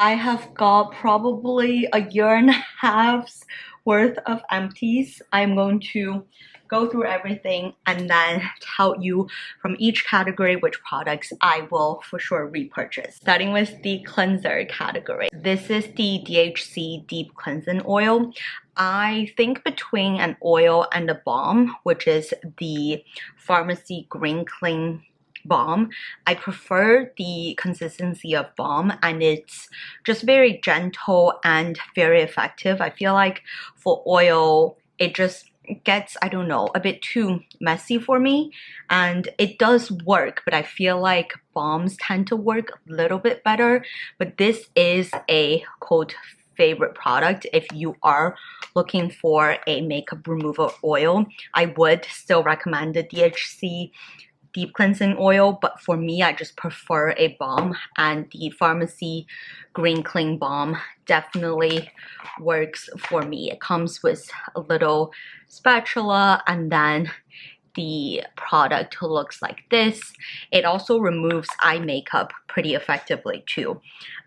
I have got probably a year and a half's worth of empties. I'm going to go through everything and then tell you from each category which products I will for sure repurchase. Starting with the cleanser category. This is the DHC Deep Cleansing Oil. I think between an oil and a balm, which is the Pharmacy Green Clean balm, I prefer the consistency of balm, and it's just very gentle and very effective. I feel like for oil, it just gets, I don't know, a bit too messy for me, and it does work, but I feel like balms tend to work a little bit better. But this is a quote favorite product. If you are looking for a makeup removal oil, I would still recommend the DHC Deep Cleansing Oil, but for me, I just prefer a balm, and the Pharmacy Green Clean Balm definitely works for me. It comes with a little spatula, and then the product looks like this. It also removes eye makeup pretty effectively too.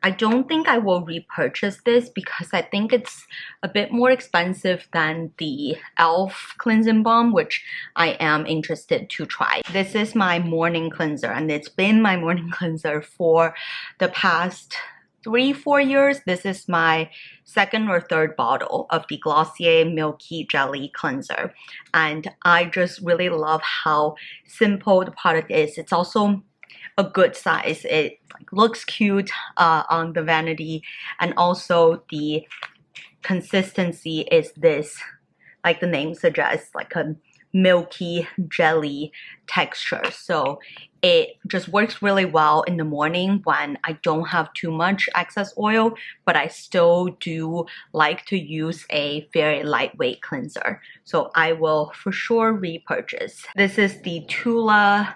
I don't think I will repurchase this because I think it's a bit more expensive than the e.l.f. cleansing balm, which I am interested to try. This is my morning cleanser, and it's been my morning cleanser for the past 3-4 years. This is my second or third bottle of the Glossier Milky Jelly Cleanser, and I just really love how simple the product is. It's also a good size. It looks cute on the vanity, and also the consistency is this, like the name suggests, like a milky jelly texture. So it just works really well in the morning when I don't have too much excess oil, but I still do like to use a very lightweight cleanser. So I will for sure repurchase. This is the Tula,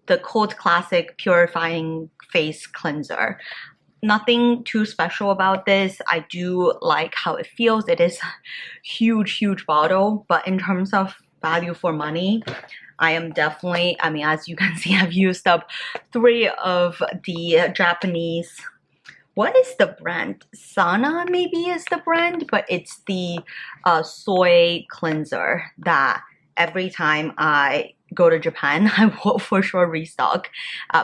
the cult classic purifying face cleanser. Nothing too special about this. I do like how it feels. It is a huge bottle, but in terms of value for money, I am definitely, I mean, as you can see, I've used up 3 of the Japanese, what is the brand? Sana maybe is the brand, but it's the soy cleanser that every time I go to Japan, I will for sure restock.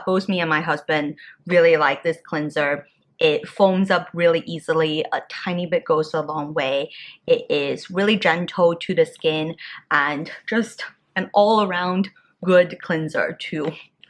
Both me and my husband really like this cleanser. It foams up really easily. A tiny bit goes a long way. It is really gentle to the skin and just an all-around good cleanser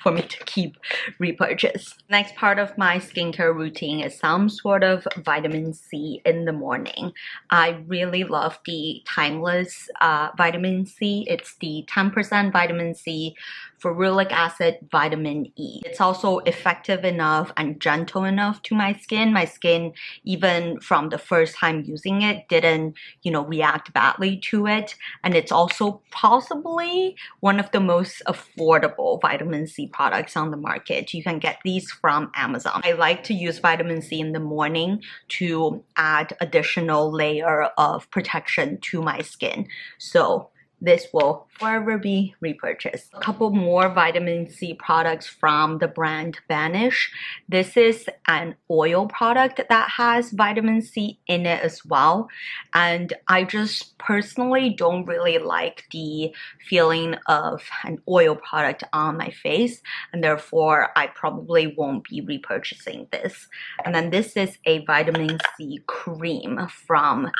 for me to keep repurchase. Next part of my skincare routine is some sort of vitamin C in the morning. I really love the Timeless vitamin C. It's the 10% vitamin C, ferulic acid, vitamin E. It's also effective enough and gentle enough to my skin. My skin, even from the first time using it, didn't, react badly to it. And it's also possibly one of the most affordable vitamin C products on the market. You can get these from Amazon. I like to use vitamin C in the morning to add additional layer of protection to my skin. So this will forever be repurchased. A couple more vitamin C products from the brand Vanish. This is an oil product that has vitamin C in it as well. And I just personally don't really like the feeling of an oil product on my face, and therefore I probably won't be repurchasing this. And then this is a vitamin C cream from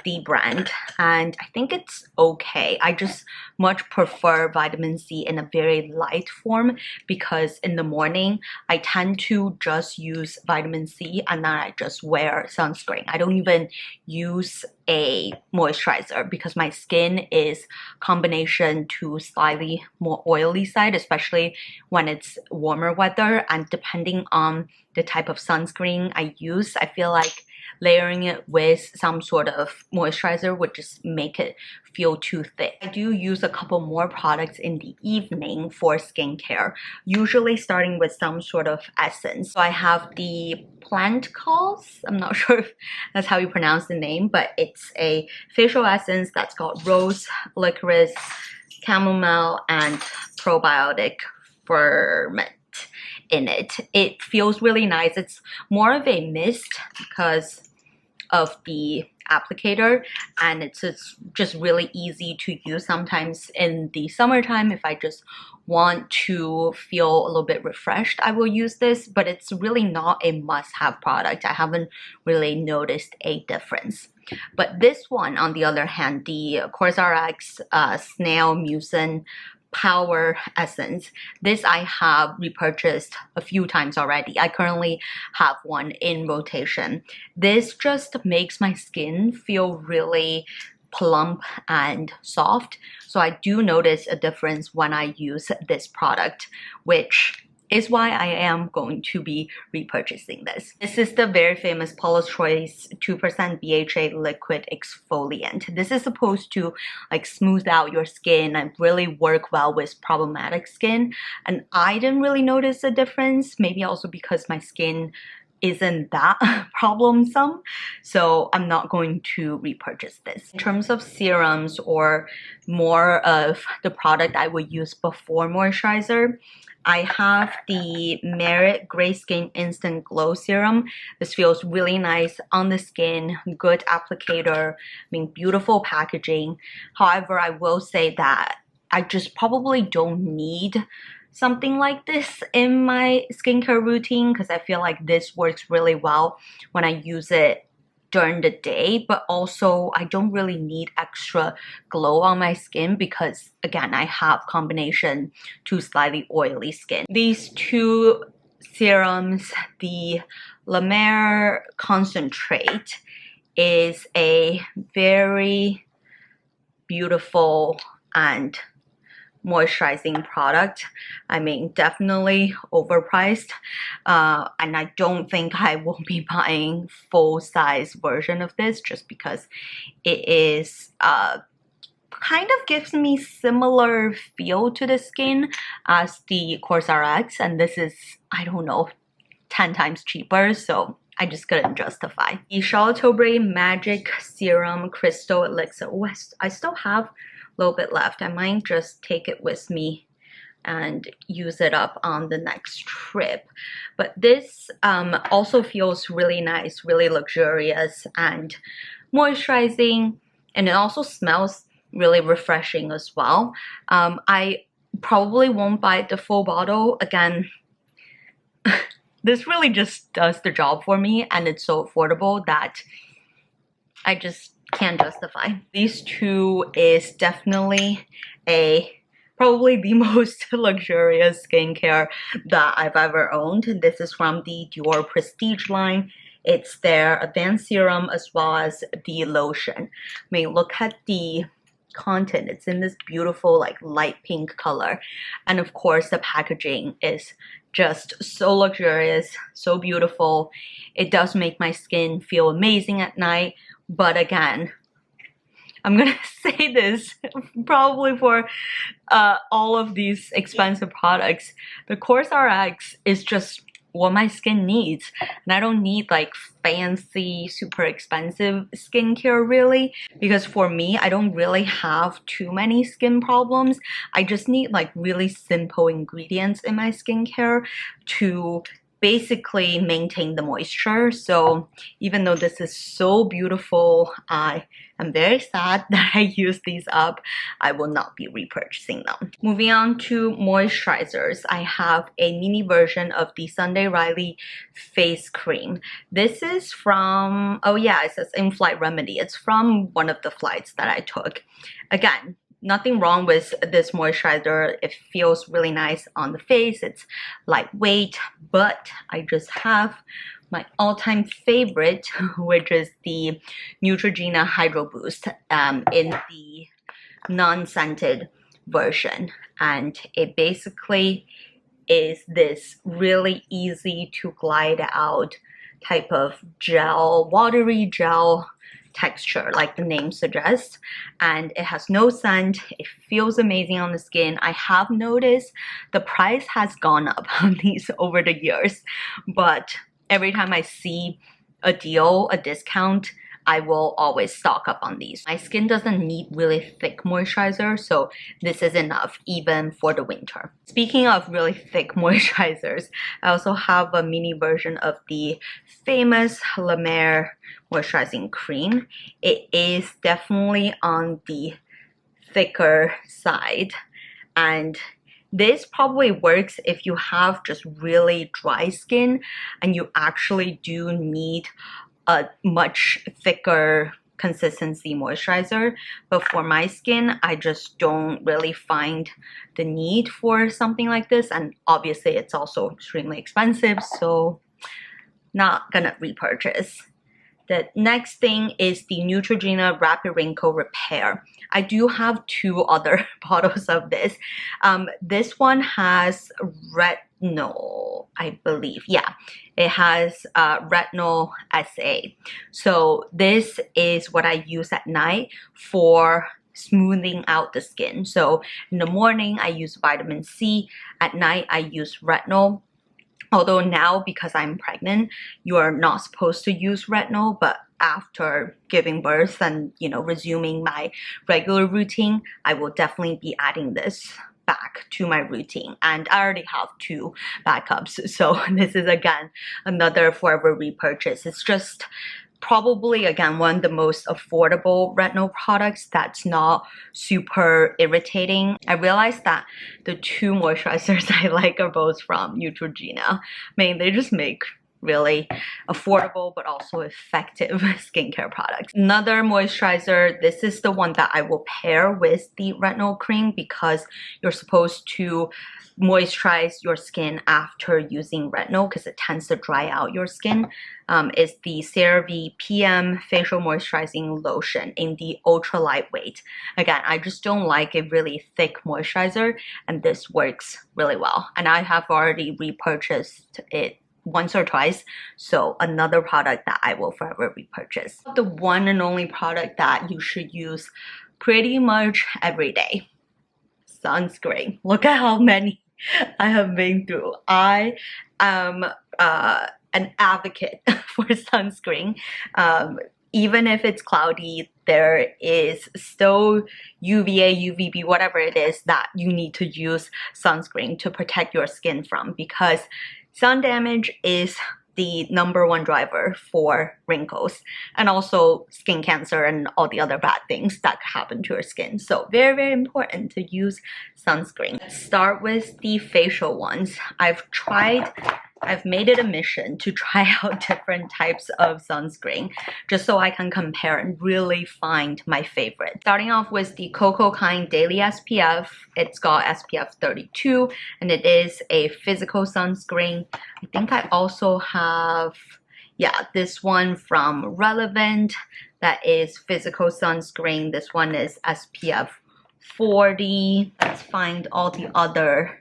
the brand, and I think it's okay. I just much prefer vitamin C in a very light form because in the morning I tend to just use vitamin C and then I just wear sunscreen. I don't even use a moisturizer because my skin is combination to slightly more oily side, especially when it's warmer weather, and depending on the type of sunscreen I use, I feel like layering it with some sort of moisturizer would just make it feel too thick. I do use a couple more products in the evening for skincare, usually starting with some sort of essence. So I have the Plant Calls, I'm not sure if that's how you pronounce the name, but it's a facial essence that's got rose, licorice, chamomile, and probiotic ferment. in it. It feels really nice. It's more of a mist because of the applicator, and it's just really easy to use sometimes in the summertime. If I just want to feel a little bit refreshed, I will use this, but it's really not a must-have product. I haven't really noticed a difference. But this one, on the other hand, the COSRX Snail Mucin Power Essence, this I have repurchased a few times already. I currently have one in rotation. This just makes my skin feel really plump and soft. So I do notice a difference when I use this product, which is why I am going to be repurchasing this. This is the very famous Paula's Choice 2% BHA liquid exfoliant. This is supposed to like smooth out your skin and really work well with problematic skin. And I didn't really notice a difference, maybe also because my skin isn't that problemsome, so I'm not going to repurchase this. In terms of serums or more of the product I would use before moisturizer, I have the Merit Gray Skin Instant Glow Serum. This feels really nice on the skin, good applicator, I mean, beautiful packaging. However, I will say that I just probably don't need something like this in my skincare routine because I feel like this works really well when I use it during the day, but also I don't really need extra glow on my skin because again, I have combination to slightly oily skin. These two serums, the La Mer Concentrate is a very beautiful and moisturizing product. I mean, definitely overpriced, and I don't think I will be buying full-size version of this just because it is kind of gives me similar feel to the skin as the COSRX, and this is, I don't know, 10 times cheaper, so I just couldn't justify. The Charlotte Tilbury Magic Serum Crystal Elixir. Oh, I still have little bit left. I might just take it with me and use it up on the next trip. But this also feels really nice, really luxurious and moisturizing, and it also smells really refreshing as well. I probably won't buy the full bottle. Again, this really just does the job for me, and it's so affordable that I just can't justify. These two is definitely probably the most luxurious skincare that I've ever owned. This is from the Dior Prestige line. It's their advanced serum as well as the lotion. I mean, look at the content. It's in this beautiful like light pink color, and of course the packaging is just so luxurious, so beautiful. It does make my skin feel amazing at night. But again, I'm gonna say this probably for all of these expensive products, the COSRX is just what my skin needs, and I don't need like fancy, super expensive skincare really, because for me, I don't really have too many skin problems. I just need like really simple ingredients in my skincare to basically maintain the moisture. So even though this is so beautiful, I am very sad that I use these up. I will not be repurchasing them. Moving on to moisturizers, I have a mini version of the Sunday Riley face cream. This is from, oh yeah, it says In-Flight Remedy. It's from one of the flights that I took. Again, nothing wrong with this moisturizer. It feels really nice on the face. It's lightweight, but I just have my all-time favorite, which is the Neutrogena Hydro Boost in the non-scented version. And it basically is this really easy to glide out type of gel, watery gel texture like the name suggests, and it has no scent. It feels amazing on the skin. I have noticed the price has gone up on these over the years, but every time I see a deal, a discount, I will always stock up on these. My skin doesn't need really thick moisturizer, so this is enough even for the winter. Speaking of really thick moisturizers, I also have a mini version of the famous La Mer moisturizing cream. It is definitely on the thicker side, and this probably works if you have just really dry skin and you actually do need a much thicker consistency moisturizer. But for my skin, I just don't really find the need for something like this, and obviously it's also extremely expensive, so not gonna repurchase. The next thing is the Neutrogena Rapid Wrinkle Repair. I do have 2 other bottles of this. This one has retinol, I believe. Yeah, it has retinol SA. So this is what I use at night for smoothing out the skin. So in the morning, I use vitamin C. At night, I use retinol. Although now, because I'm pregnant, you are not supposed to use retinol, but after giving birth and, you know, resuming my regular routine, I will definitely be adding this back to my routine. And I already have 2 backups, so this is again another forever repurchase. It's just probably again one of the most affordable retinol products that's not super irritating. I realized that the 2 moisturizers I like are both from Neutrogena. I mean, they just make really affordable but also effective skincare products. Another moisturizer, this is the one that I will pair with the retinol cream because you're supposed to moisturize your skin after using retinol because it tends to dry out your skin. Is the CeraVe PM Facial Moisturizing Lotion in the ultra lightweight. Again, I just don't like a really thick moisturizer, and this works really well. And I have already repurchased it once or twice, so another product that I will forever repurchase. The one and only product that you should use pretty much every day. Sunscreen. Look at how many I have been through. I am an advocate for sunscreen. Even if it's cloudy, there is still UVA, UVB, whatever it is that you need to use sunscreen to protect your skin from, because sun damage is the #1 driver for wrinkles and also skin cancer and all the other bad things that happen to your skin. So very, very important to use sunscreen. Let's start with the facial ones. I've made it a mission to try out different types of sunscreen just so I can compare and really find my favorite. Starting off with the Coco Kind Daily SPF. It's got SPF 32 and it is a physical sunscreen. I think I also have, yeah, this one from Relevant that is physical sunscreen. This one is SPF 40. Let's find all the other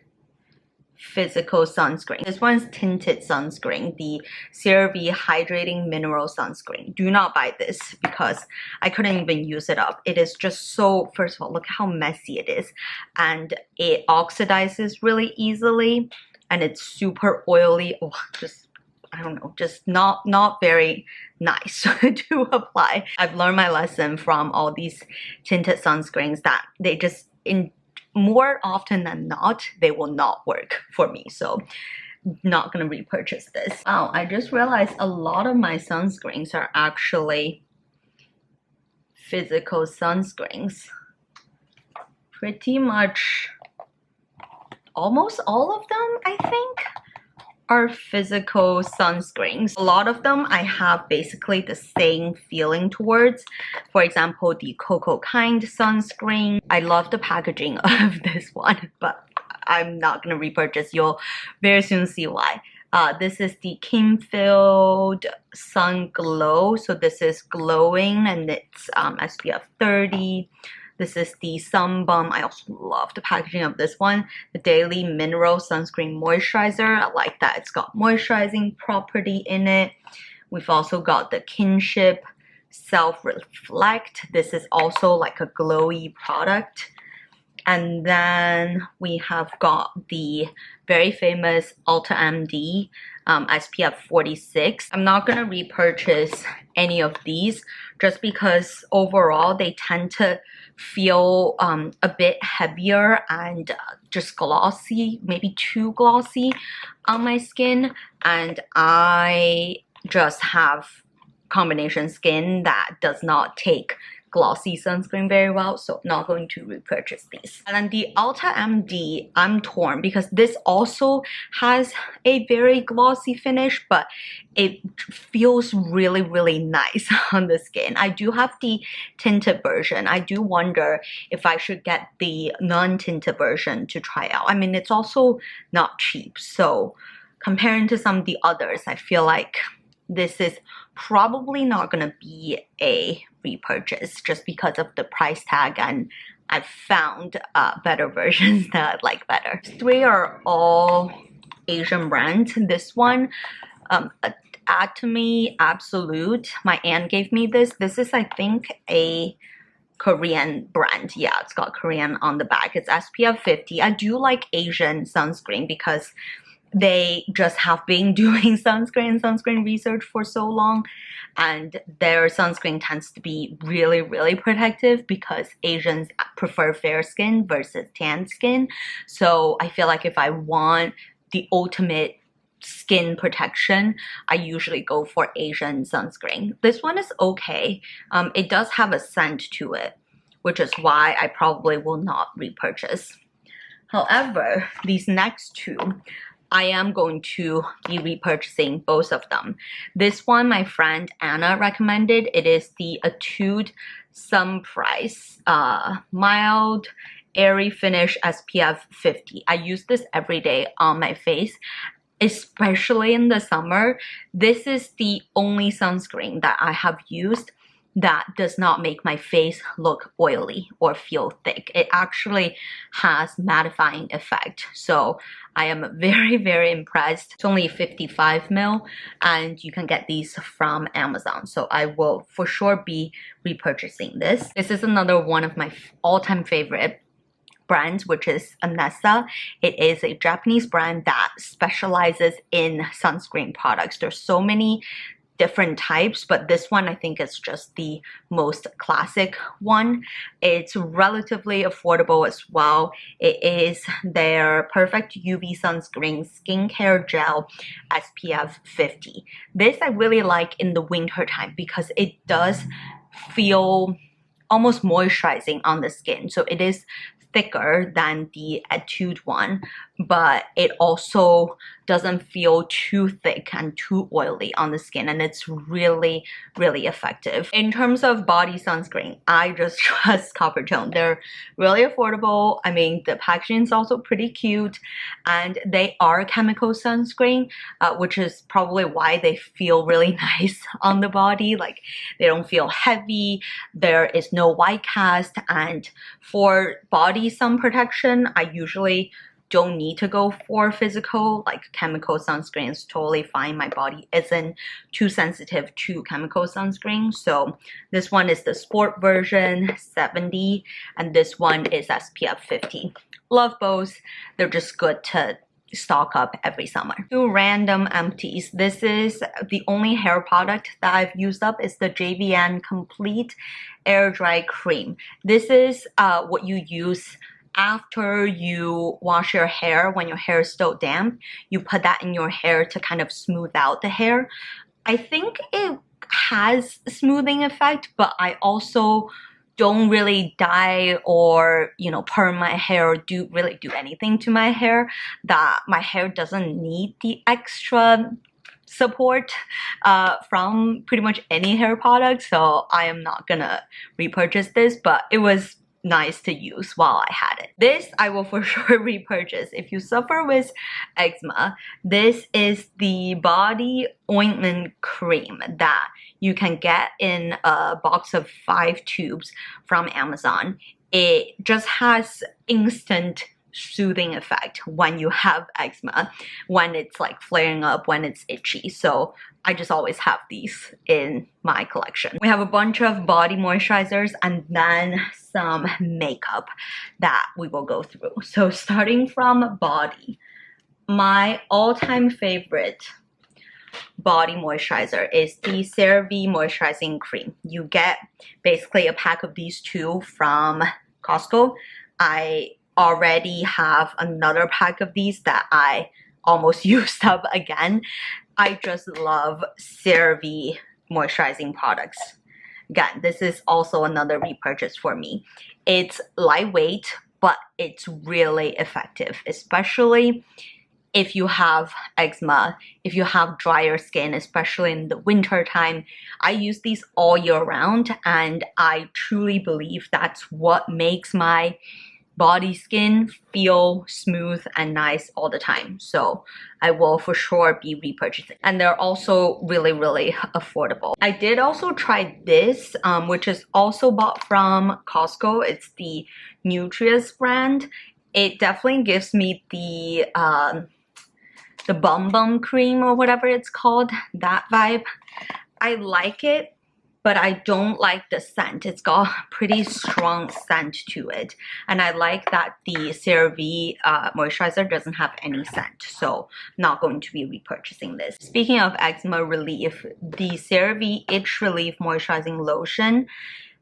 physical sunscreen. This one's tinted sunscreen, the CeraVe Hydrating Mineral Sunscreen. Do not buy this because I couldn't even use it up. It is just so, first of all, look how messy it is. And it oxidizes really easily and it's super oily. Oh, just, I don't know, just not very nice to apply. I've learned my lesson from all these tinted sunscreens that they just, more often than not, they will not work for me, so not gonna repurchase this. Oh, I just realized a lot of my sunscreens are actually physical sunscreens. Pretty much almost all of them, I think, are physical sunscreens. A lot of them I have basically the same feeling towards. For example, the Coco Kind sunscreen. I love the packaging of this one, but I'm not gonna repurchase. You'll very soon see why. This is the Kimfield Sun Glow. So this is glowing and it's SPF 30. This is the Sunbum. I also love the packaging of this one. The Daily Mineral Sunscreen Moisturizer. I like that it's got moisturizing property in it. We've also got the Kinship Self Reflect. This is also like a glowy product. And then we have got the very famous Ulta MD SPF 46. I'm not gonna repurchase any of these just because overall they tend to feel a bit heavier and just glossy, maybe too glossy on my skin, and I just have combination skin that does not take glossy sunscreen very well, so not going to repurchase these. And then the Ulta MD, I'm torn because this also has a very glossy finish, but it feels really, really nice on the skin. I do have the tinted version. I do wonder if I should get the non-tinted version to try out. I mean, it's also not cheap, so comparing to some of the others, I feel like this is probably not gonna be a repurchase just because of the price tag, and I've found better versions that I like better. These three are all Asian brands. This one, Atomy Absolute, my aunt gave me this. This is, I think, a Korean brand. Yeah, it's got Korean on the back. It's SPF 50. I do like Asian sunscreen because they just have been doing sunscreen research for so long, and their sunscreen tends to be really, really protective because Asians prefer fair skin versus tan skin. So I feel like if I want the ultimate skin protection, I usually go for Asian sunscreen. This one is okay. It does have a scent to it, which is why I probably will not repurchase. However, these next two, I am going to be repurchasing both of them. This one, my friend Anna recommended. It is the Etude Sun Price Mild Airy Finish SPF 50. I use this every day on my face, especially in the summer. This is the only sunscreen that I have used that does not make my face look oily or feel thick. It actually has mattifying effect. So I am very, very impressed. It's only 55 ml and you can get these from Amazon. So I will for sure be repurchasing this. This is another one of my all-time favorite brands, which is Anessa. It is a Japanese brand that specializes in sunscreen products. There's so many different types, but this one I think is just the most classic one. It's relatively affordable as well. It is their Perfect UV Sunscreen Skincare Gel SPF 50. This I really like in the winter time because it does feel almost moisturizing on the skin. So it is thicker than the Etude one, but it also doesn't feel too thick and too oily on the skin, and it's really, really effective. In terms of body sunscreen, I just trust Coppertone. They're really affordable. I mean, the packaging is also pretty cute, and they are chemical sunscreen, which is probably why they feel really nice on the body. Like, they don't feel heavy, there is no white cast, and for body sun protection, I usually don't need to go for physical. Like, chemical sunscreen is totally fine. My body isn't too sensitive to chemical sunscreen. So this one is the sport version 70 and this one is SPF 50. Love both. They're just good to stock up every summer. Two random empties. This is the only hair product that I've used up is the JVN Complete Air Dry Cream. This is what you use after you wash your hair. When your hair is still damp, you put that in your hair to kind of smooth out the hair. I think it has a smoothing effect, but I also don't really dye or, you know, perm my hair or really do anything to my hair, that my hair doesn't need the extra support from pretty much any hair product. So I am not gonna repurchase this, but it was nice to use while I had it. This I will for sure repurchase. If you suffer with eczema, this is the body ointment cream that you can get in a box of 5 tubes from Amazon. It just has instant soothing effect when you have eczema, when it's like flaring up, when it's itchy. So I just always have these in my collection. We have a bunch of body moisturizers and then some makeup that we will go through. So starting from body, my all-time favorite body moisturizer is the CeraVe moisturizing cream. You get basically a pack of these two from Costco. I already have another pack of these that I almost used up again. I just love CeraVe moisturizing products. Again, this is also another repurchase for me. It's lightweight, but it's really effective, especially if you have eczema, if you have drier skin, especially in the winter time. I use these all year round, and I truly believe that's what makes my body skin feel smooth and nice all the time. So I will for sure be repurchasing. And they're also really, really affordable. I did also try this, which is also bought from Costco. It's the Nutrius brand. It definitely gives me the Bum Bum cream or whatever it's called, that vibe. I like it, but I don't like the scent. It's got a pretty strong scent to it. And I like that the CeraVe moisturizer doesn't have any scent, so I'm not going to be repurchasing this. Speaking of eczema relief, the CeraVe Itch Relief Moisturizing Lotion,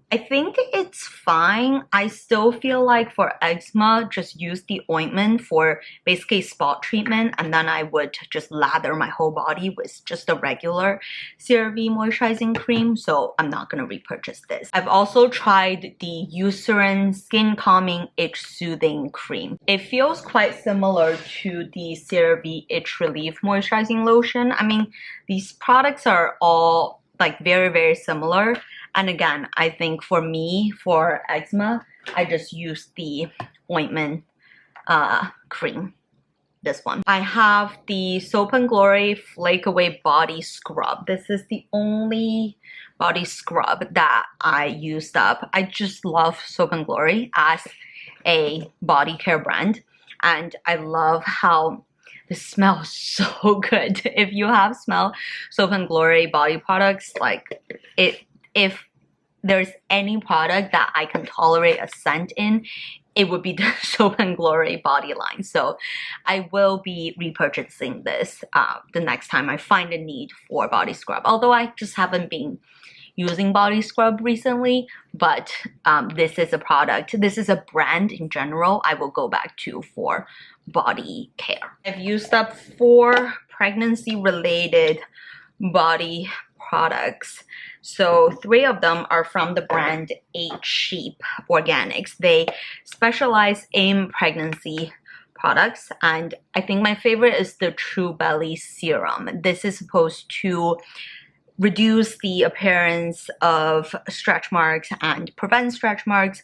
I think it's fine. I still feel like for eczema, just use the ointment for basically spot treatment, and then I would just lather my whole body with just a regular CeraVe moisturizing cream, so I'm not going to repurchase this. I've also tried the Eucerin Skin Calming Itch Soothing Cream. It feels quite similar to the CeraVe Itch Relief Moisturizing Lotion. I mean, these products are all like very, very similar. And again, I think for me, for eczema, I just use the ointment cream, this one. I have the Soap & Glory Flake Away Body Scrub. This is the only body scrub that I used up. I just love Soap & Glory as a body care brand. And I love how this smells so good. If you have smelled Soap & Glory body products, like if there's any product that I can tolerate a scent in, it would be the Soap & Glory body line. So I will be repurchasing this the next time I find a need for body scrub. Although I just haven't been using body scrub recently, but this is a product, this is a brand in general I will go back to for body care. I've used up 4 pregnancy related body products. So 3 of them are from the brand 8 Sheep Organics. They specialize in pregnancy products, and I think my favorite is the True Belly Serum. This is supposed to reduce the appearance of stretch marks and prevent stretch marks.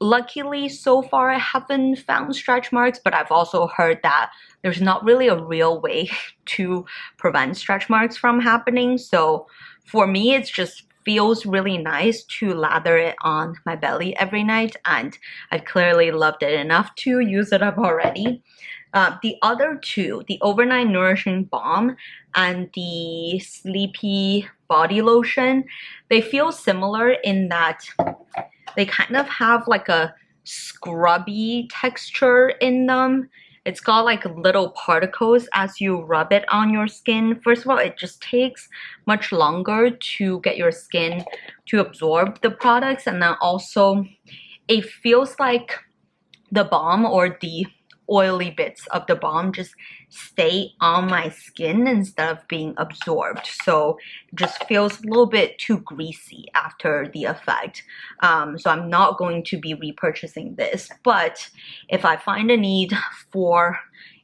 Luckily, so far I haven't found stretch marks, but I've also heard that there's not really a real way to prevent stretch marks from happening. So for me, it just feels really nice to lather it on my belly every night, and I've clearly loved it enough to use it up already. The other 2, the Overnight Nourishing Balm and the Sleepy Body Lotion, they feel similar in that they kind of have like a scrubby texture in them. It's got like little particles as you rub it on your skin. First of all, it just takes much longer to get your skin to absorb the products, and then also it feels like the balm or the oily bits of the balm just stay on my skin instead of being absorbed. So it just feels a little bit too greasy after the effect. So I'm not going to be repurchasing this, but if I find a need for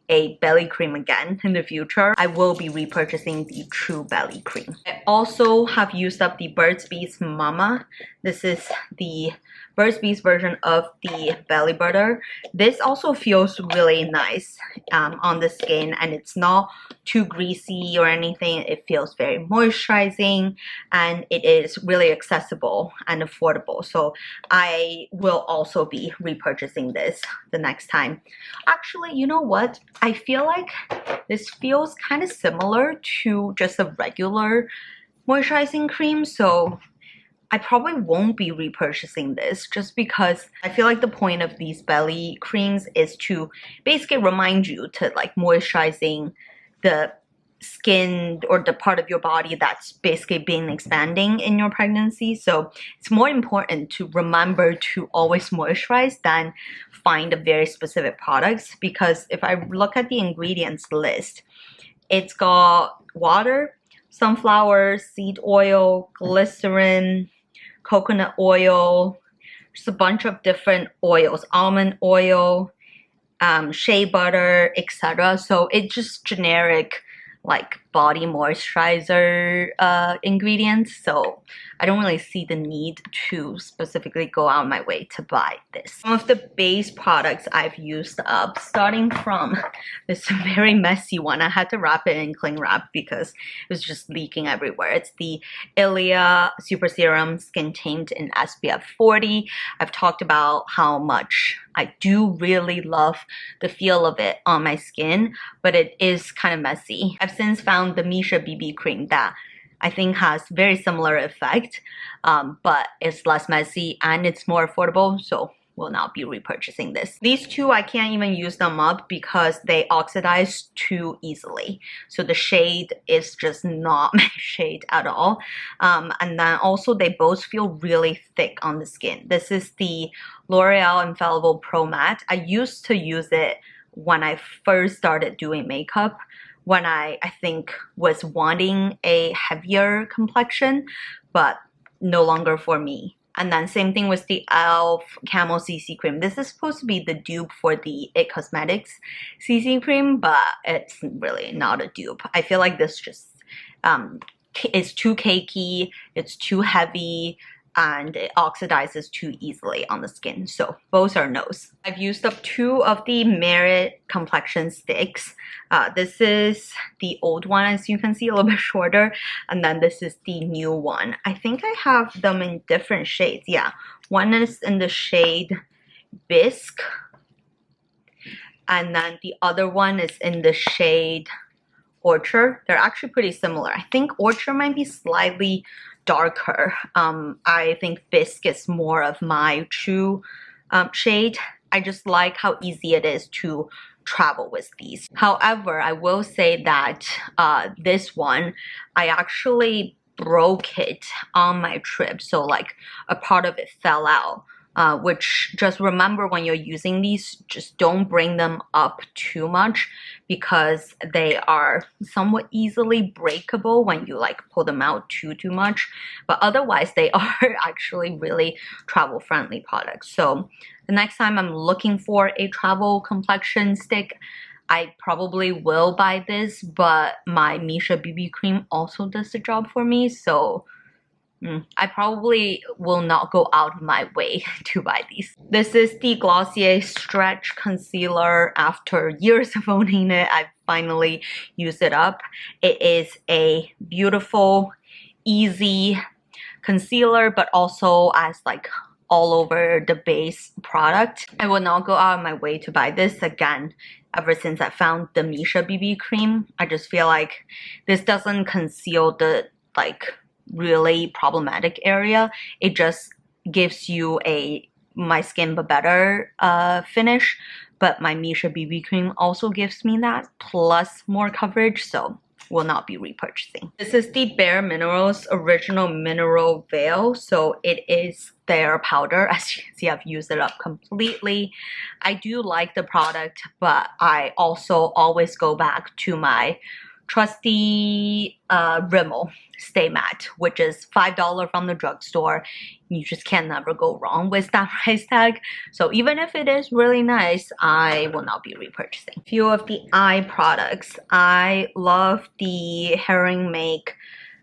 a belly cream again in the future, I will be repurchasing the True Belly cream. I also have used up the Burt's Bees Mama. This is the Burt's Bees version of the belly butter. This also feels really nice on the skin, and it's not too greasy or anything. It feels very moisturizing, and it is really accessible and affordable. So I will also be repurchasing this the next time. Actually, you know what? I feel like this feels kind of similar to just a regular moisturizing cream, so I probably won't be repurchasing this just because I feel like the point of these belly creams is to basically remind you to like moisturizing the skin or the part of your body that's basically been expanding in your pregnancy. So it's more important to remember to always moisturize than find a very specific products, because if I look at the ingredients list, it's got water, sunflower seed oil, glycerin, coconut oil, just a bunch of different oils, almond oil, shea butter, etc. So it's just generic like body moisturizer ingredients. So I don't really see the need to specifically go out of my way to buy this. Some of the base products I've used up, starting from this very messy one. I had to wrap it in cling wrap because it was just leaking everywhere. It's the Ilia Super Serum Skin Tint in SPF 40. I've talked about how much I do really love the feel of it on my skin, but it is kind of messy. I've since found the Misha BB cream that I think has very similar effect, but it's less messy and it's more affordable, so will not be repurchasing this. These two, I can't even use them up because they oxidize too easily. So the shade is just not my shade at all. And then also they both feel really thick on the skin. This is the L'Oreal Infallible Pro Matte. I used to use it when I first started doing makeup, when I think was wanting a heavier complexion, but no longer for me. And then same thing with the e.l.f. Camo CC Cream. This is supposed to be the dupe for the IT Cosmetics CC Cream, but it's really not a dupe. I feel like this just is too cakey, it's too heavy, and it oxidizes too easily on the skin. So both are no's. I've used up 2 of the Merit Complexion sticks. This is the old one, as you can see, a little bit shorter, and then this is the new one. I think I have them in different shades. Yeah, one is in the shade Bisque, and then the other one is in the shade Orchard. They're actually pretty similar. I think Orchard might be slightly darker. I think Bisque is more of my true shade. I just like how easy it is to travel with these. However, I will say that this one, I actually broke it on my trip. So like a part of it fell out. Which just remember when you're using these, just don't bring them up too much because they are somewhat easily breakable when you like pull them out too much. But otherwise, they are actually really travel friendly products. So the next time I'm looking for a travel complexion stick, I probably will buy this, but my Misha BB cream also does the job for me. So I probably will not go out of my way to buy these. This is the Glossier Stretch Concealer. After years of owning it, I finally used it up. It is a beautiful, easy concealer, but also as like all over the base product. I will not go out of my way to buy this again. Ever since I found the Misha BB cream, I just feel like this doesn't conceal the like really problematic area. It just gives you a my skin but better finish, but my Misha BB cream also gives me that plus more coverage, so will not be repurchasing. This is the Bare Minerals Original Mineral Veil. So it is their powder. As you can see, I've used it up completely. I do like the product, but I also always go back to my trusty Rimmel Stay Matte, which is $5 from the drugstore. You just can never go wrong with that price tag. So even if it is really nice, I will not be repurchasing. A few of the eye products. I love the Herring Make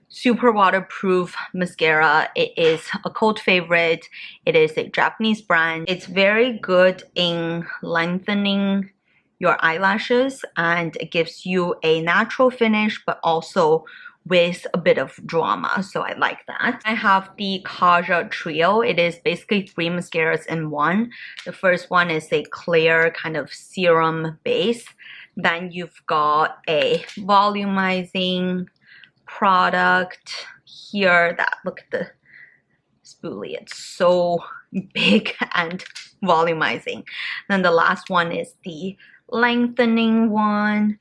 Super Waterproof Mascara. It is a cult favorite. It is a Japanese brand. It's very good in lengthening your eyelashes, and it gives you a natural finish but also with a bit of drama, so I like that. I have the Kaja Trio. It is basically 3 mascaras in one. The first one is a clear kind of serum base. Then you've got a volumizing product here that, look at the spoolie, it's so big and volumizing. Then the last one is the lengthening one.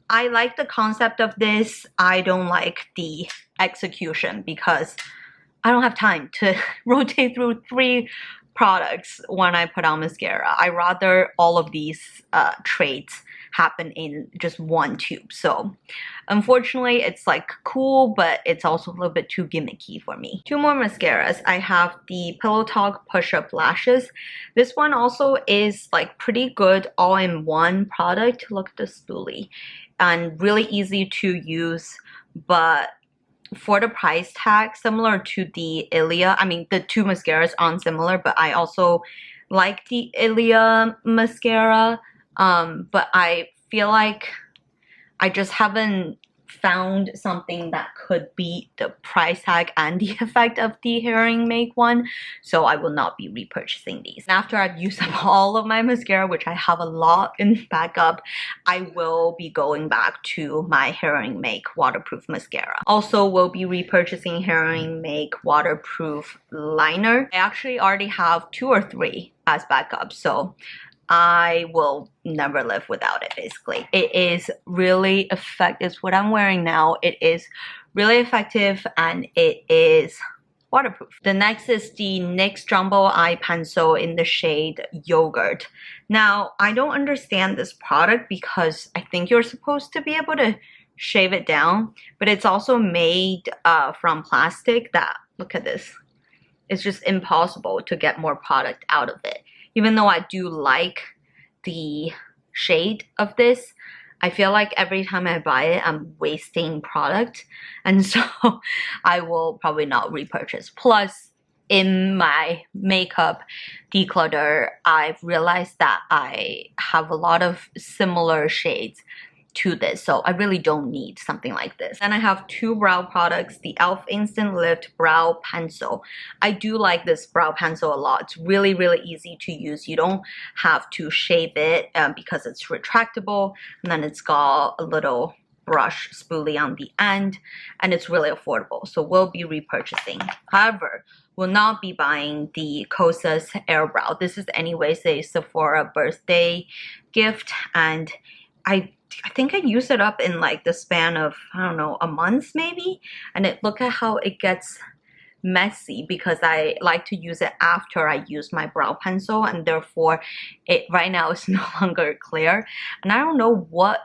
I like the concept of this. I don't like the execution because I don't have time to rotate through 3 products when I put on mascara. I rather all of these traits happen in just one tube. So unfortunately, it's like cool, but it's also a little bit too gimmicky for me. 2 more mascaras. I have the Pillow Talk Push Up Lashes. This one also is like pretty good all-in-one product. Look at the spoolie. And really easy to use, but for the price tag, similar to the Ilia, I mean the 2 mascaras aren't similar, but I also like the Ilia mascara, but I feel like I just haven't found something that could beat the price tag and the effect of the herring make one, so I will not be repurchasing these. And after I've used up all of my mascara, which I have a lot in backup, I will be going back to my herring make waterproof mascara. Also will be repurchasing herring make waterproof liner. I actually already have 2 or 3 as backup, so I will never live without it, basically. It is really effective. It's what I'm wearing now. It is really effective and it is waterproof. The next is the NYX Jumbo Eye Pencil in the shade Yogurt. Now, I don't understand this product because I think you're supposed to be able to shave it down, but it's also made from plastic that, look at this. It's just impossible to get more product out of it. Even though I do like the shade of this, I feel like every time I buy it, I'm wasting product. And so I will probably not repurchase. Plus, in my makeup declutter, I've realized that I have a lot of similar shades to this, so I really don't need something like this. Then I have 2 brow products, the e.l.f. Instant Lift Brow Pencil. I do like this brow pencil a lot. It's really, really easy to use. You don't have to shave it because it's retractable, and then it's got a little brush spoolie on the end, and it's really affordable, so we'll be repurchasing. However, will not be buying the Kosas Airbrow. This is anyways a Sephora birthday gift, and I think I used it up in like the span of, I don't know, a month maybe. And look at how it gets messy because I like to use it after I use my brow pencil, and therefore it right now is no longer clear. And I don't know what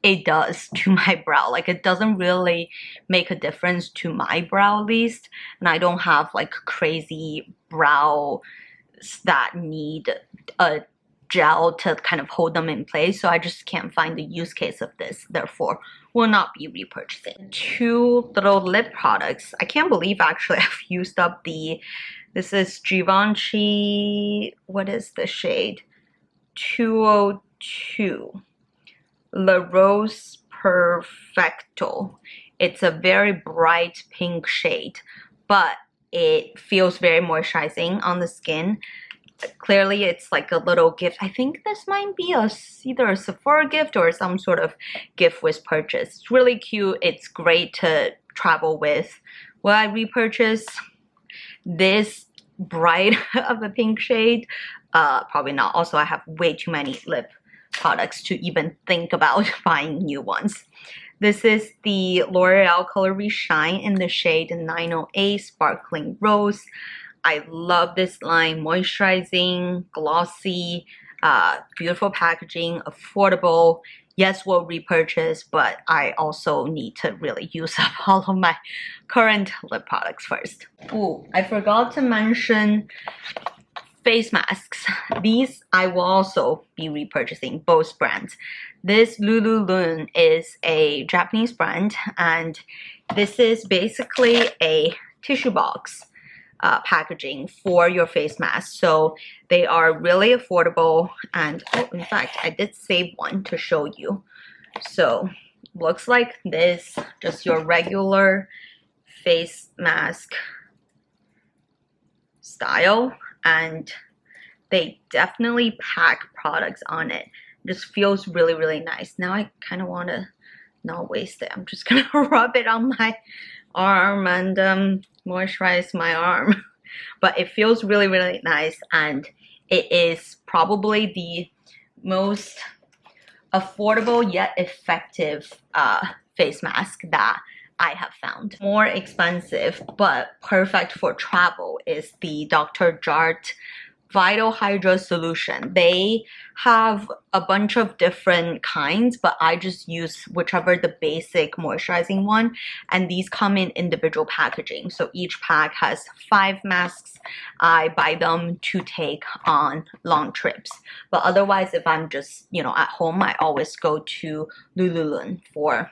it does to my brow. Like, it doesn't really make a difference to my brow at least. And I don't have like crazy brows that need a gel to kind of hold them in place, so I just can't find the use case of this, therefore will not be repurchasing. 2 little lip products. I can't believe actually I've used up this is Givenchy, what is the shade? 202. La Rose Perfecto. It's a very bright pink shade, but it feels very moisturizing on the skin. Clearly it's like a little gift. I think this might be either a Sephora gift or some sort of gift with purchase. It's really cute. It's great to travel with. Will I repurchase this bright of a pink shade? Probably not. Also, I have way too many lip products to even think about buying new ones. This is the L'Oreal Color Reshine in the shade 908 Sparkling Rose. I love this line. Moisturizing, glossy, beautiful packaging, affordable. Yes, we'll repurchase, but I also need to really use up all of my current lip products first. Oh, I forgot to mention face masks. These I will also be repurchasing, both brands. This Lululun is a Japanese brand, and this is basically a tissue box packaging for your face mask. So they are really affordable, and oh, in fact I did save one to show you. So looks like this, just your regular face mask style, and they definitely pack products on it. It just feels really, really nice. Now I kind of want to not waste it. I'm just gonna rub it on my arm and moisturize my arm. But it feels really, really nice, and it is probably the most affordable yet effective face mask that I have found. More expensive but perfect for travel is the Dr. Jart Vital Hydra solution. They have a bunch of different kinds, but I just use whichever the basic moisturizing one, and these come in individual packaging. So each pack has 5 masks. I buy them to take on long trips, but otherwise if I'm just, you know, at home, I always go to Lululemon for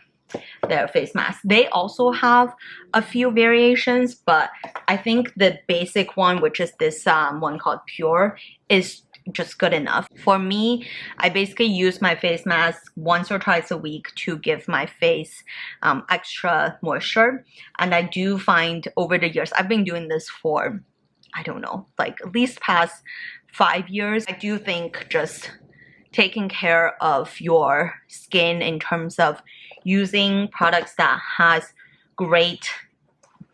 their face mask. They also have a few variations, but I think the basic one, which is this one called Pure, is just good enough. For me, I basically use my face mask once or twice a week to give my face extra moisture. And I do find over the years, I've been doing this for, I don't know, like at least past 5 years. I do think just taking care of your skin in terms of using products that has great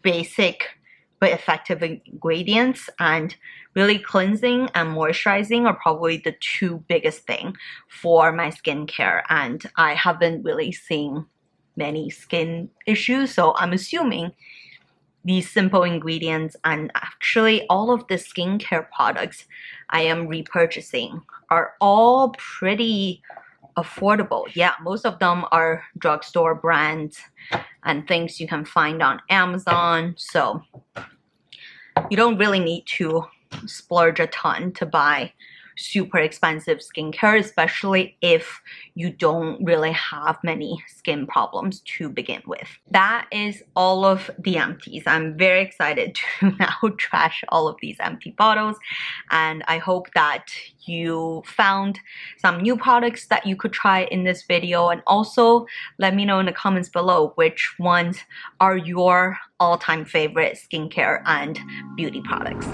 basic but effective ingredients and really cleansing and moisturizing are probably the 2 biggest thing for my skincare, and I haven't really seen many skin issues, so I'm assuming these simple ingredients and actually all of the skincare products I am repurchasing are all pretty affordable. Yeah, most of them are drugstore brands and things you can find on Amazon, so you don't really need to splurge a ton to buy super expensive skincare, especially if you don't really have many skin problems to begin with. That is all of the empties. I'm very excited to now trash all of these empty bottles, and I hope that you found some new products that you could try in this video, and also let me know in the comments below which ones are your all-time favorite skincare and beauty products.